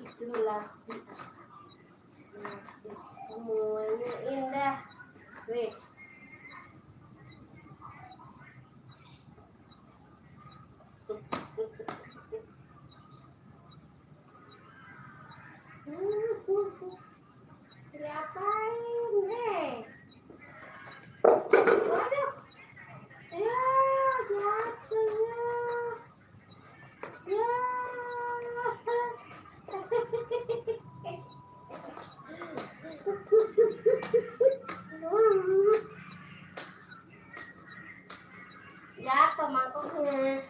itulah semuanya indah. Wih. Diapain, waduh, ya jatuh ya, jatuh mangkoknya.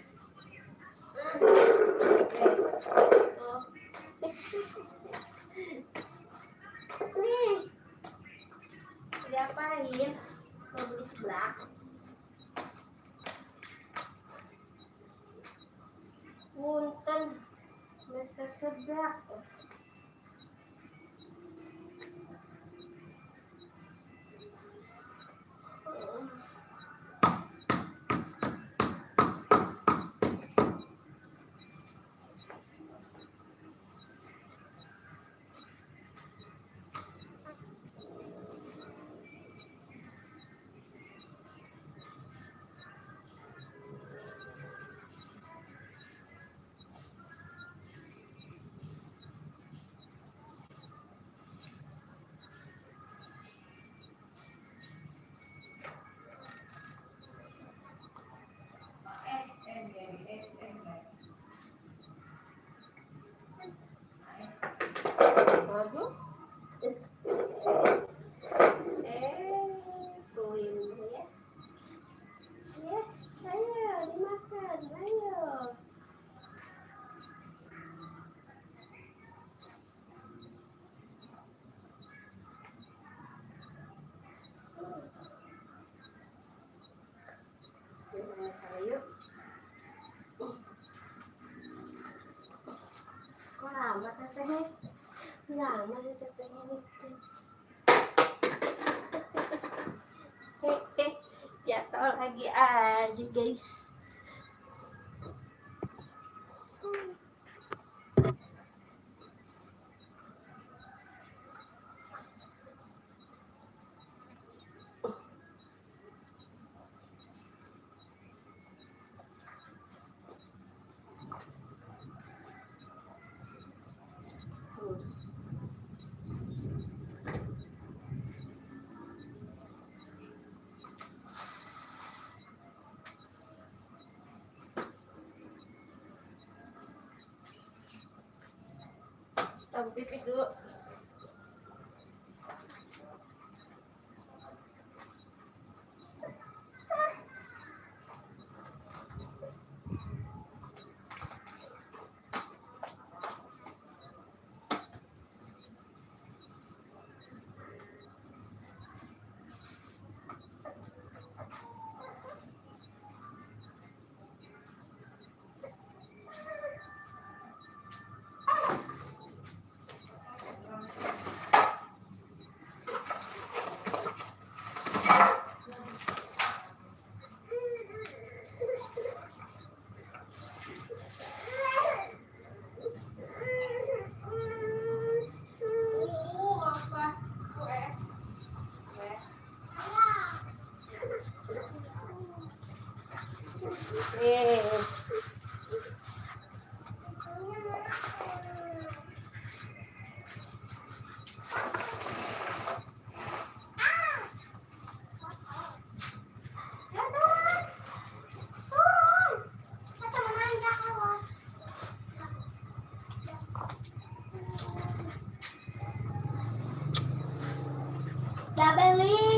Nih, diapain? Mau beli sebelah? Punten, masa sebelah. Waduh. Tungguin dulu ya. Ya, ayo dimakan, ayo. Yuk. Kok lama tetehnya? Lama sih tetehnya gitu. Jatuh lagi aja guys. Tunggu pipis dulu.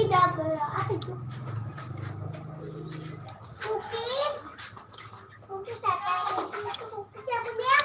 Double apa itu? Cookies. Cookies apa? Cookies apa dia?